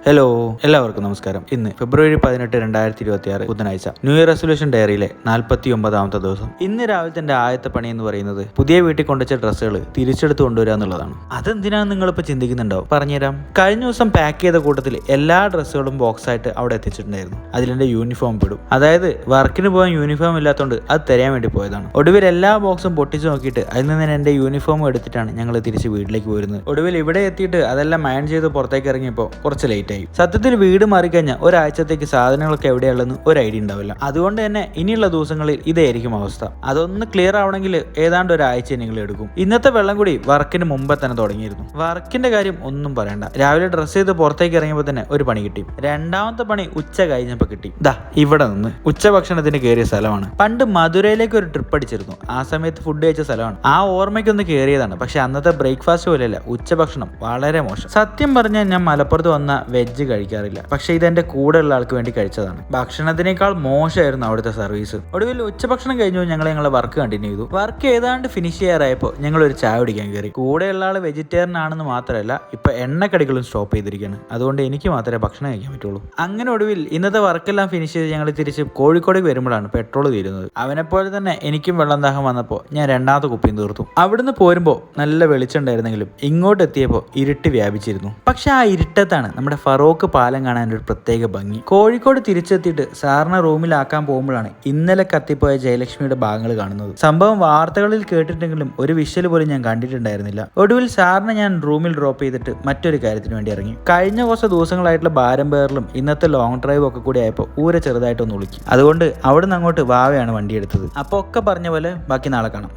Hello, എല്ലാവർക്കും നമസ്കാരം. ഇന്ന് ഫെബ്രുവരി 18, 2026 ബുധനാഴ്ച. ന്യൂ ഇയർ റെസൊല്യൂഷൻ ഡയറിയിലെ 49ാമത്തെ ദിവസം. ഇന്ന് രാവിലത്തെ എന്റെ ആദ്യത്തെ പണി എന്ന് പറയുന്നത് പുതിയ വീട്ടിൽ കൊണ്ടുവച്ച ഡ്രസ്സുകൾ തിരിച്ചെടുത്ത് കൊണ്ടുവരിക എന്നുള്ളതാണ്. അതെന്തിനാന്ന് നിങ്ങളിപ്പോൾ ചിന്തിക്കുന്നുണ്ടാവും. പറഞ്ഞുതരാം. കഴിഞ്ഞ ദിവസം പാക്ക് ചെയ്ത കൂട്ടത്തിൽ എല്ലാ ഡ്രസ്സുകളും ബോക്സ് ആയിട്ട് അവിടെ എത്തിച്ചിട്ടുണ്ടായിരുന്നു. അതിലെന്റെ യൂണിഫോം പെടും. അതായത് വർക്കിന് പോകാൻ യൂണിഫോം ഇല്ലാത്തതുകൊണ്ട് അത് തരാൻ വേണ്ടി പോയതാണ്. ഒടുവിൽ എല്ലാ ബോക്സും പൊട്ടിച്ചു നോക്കിയിട്ട് അതിൽ നിന്ന് എന്റെ യൂണിഫോം എടുത്തിട്ടാണ് ഞങ്ങൾ തിരിച്ച് വീട്ടിലേക്ക് പോരുന്നത്. ഒടുവിൽ ഇവിടെ എത്തിയിട്ട് അതെല്ലാം മൈൻ ചെയ്ത് പുറത്തേക്ക് ഇറങ്ങിയപ്പോൾ കുറച്ച് ലേറ്റ്. സത്യത്തിൽ വീട് മാറിക്കഴിഞ്ഞാൽ ഒരാഴ്ചത്തേക്ക് സാധനങ്ങളൊക്കെ എവിടെയുള്ളതെന്ന് ഒരു ഐഡിയ ഉണ്ടാവില്ല. അതുകൊണ്ട് തന്നെ ഇനിയുള്ള ദിവസങ്ങളിൽ ഇതായിരിക്കും അവസ്ഥ. അതൊന്ന് ക്ലിയർ ആവണമെങ്കിൽ ഏതാണ്ട് ഒരാഴ്ച നിങ്ങൾ എടുക്കും. ഇന്നത്തെ വെള്ളം കൂടി വർക്കിന് മുമ്പേ തന്നെ തുടങ്ങിയിരുന്നു. വർക്കിന്റെ കാര്യം ഒന്നും പറയണ്ട. രാവിലെ ഡ്രസ്സ് ചെയ്ത് പുറത്തേക്ക് ഇറങ്ങിയപ്പോൾ തന്നെ ഒരു പണി കിട്ടി. രണ്ടാമത്തെ പണി ഉച്ച കഴിഞ്ഞപ്പോൾ കിട്ടി. ഇവിടെ നിന്ന് ഉച്ചഭക്ഷണത്തിന് കയറിയ സ്ഥലമാണ്. പണ്ട് മധുരയിലേക്ക് ഒരു ട്രിപ്പ് അടിച്ചിരുന്നു. ആ സമയത്ത് ഫുഡ് കഴിച്ച സ്ഥലമാണ്. ആ ഓർമ്മയ്ക്കൊന്ന് കയറിയതാണ്. പക്ഷെ അന്നത്തെ ബ്രേക്ക്ഫാസ്റ്റ് പോലെയല്ല, ഉച്ചഭക്ഷണം വളരെ മോശം. സത്യം പറഞ്ഞാൽ ഞാൻ മലപ്പുറത്ത് വന്ന വെജ് കഴിക്കാറില്ല. പക്ഷെ ഇതെന്റെ കൂടെ ഉള്ള ആൾക്ക് വേണ്ടി കഴിച്ചതാണ്. ഭക്ഷണത്തിനേക്കാൾ മോശമായിരുന്നു അവിടുത്തെ സർവീസ്. ഒടുവിൽ ഉച്ചഭക്ഷണം കഴിഞ്ഞു ഞങ്ങളെ വർക്ക് കണ്ടിന്യൂ ചെയ്തു. വർക്ക് ഏതാണ്ട് ഫിനിഷ് ചെയ്യാറായപ്പോൾ ഞങ്ങൾ ഒരു ചായ കുടിക്കാൻ കയറി. കൂടെയുള്ള ആൾ വെജിറ്റേറിയൻ ആണെന്ന് മാത്രമല്ല, ഇപ്പൊ എണ്ണക്കടികളും സ്റ്റോപ്പ് ചെയ്തിരിക്കുകയാണ്. അതുകൊണ്ട് എനിക്ക് മാത്രമേ ഭക്ഷണം കഴിക്കാൻ പറ്റുള്ളൂ. അങ്ങനെ ഒടുവിൽ ഇന്നത്തെ വർക്കെല്ലാം ഫിനിഷ് ചെയ്ത് ഞങ്ങൾ തിരിച്ച് കോഴിക്കോട് വരുമ്പോഴാണ് പെട്രോൾ തീരുന്നത്. അവനെപ്പോലെ തന്നെ എനിക്കും വെള്ളം ദാഹം വന്നപ്പോൾ ഞാൻ രണ്ടാമത്തെ കുപ്പിയും തീർത്തു. അവിടുന്ന് പോരുമ്പോൾ നല്ല വെളിച്ചുണ്ടായിരുന്നെങ്കിലും ഇങ്ങോട്ട് എത്തിയപ്പോൾ ഇരുട്ട് വ്യാപിച്ചിരുന്നു. പക്ഷെ ആ ഇരുട്ടത്താണ് നമ്മുടെ ഫറോക്ക് പാലം കാണാൻ ഒരു പ്രത്യേക ഭംഗി. കോഴിക്കോട് തിരിച്ചെത്തിയിട്ട് സാറിനെ റൂമിലാക്കാൻ പോകുമ്പോഴാണ് ഇന്നലെ കത്തിപ്പോയ ജയലക്ഷ്മിയുടെ ഭാഗങ്ങൾ കാണുന്നത്. സംഭവം വാർത്തകളിൽ കേട്ടിട്ടെങ്കിലും ഒരു വിഷ്വൽ പോലും ഞാൻ കണ്ടിട്ടുണ്ടായിരുന്നില്ല. ഒടുവിൽ സാറിനെ ഞാൻ റൂമിൽ ഡ്രോപ്പ് ചെയ്തിട്ട് മറ്റൊരു കാര്യത്തിന് വേണ്ടി ഇറങ്ങി. കഴിഞ്ഞ കുറച്ച് ദിവസങ്ങളായിട്ടുള്ള ഭാരം പേറിലും ഇന്നത്തെ ലോങ് ഡ്രൈവ് ഒക്കെ കൂടി ആയപ്പോൾ ഊര ചെറുതായിട്ടൊന്ന് ഉളുക്കി. അതുകൊണ്ട് അവിടുന്ന് അങ്ങോട്ട് വാവയാണ് വണ്ടി എടുത്തത്. അപ്പോൾ ഒക്കെ പറഞ്ഞ പോലെ ബാക്കി നാളെ കാണാം.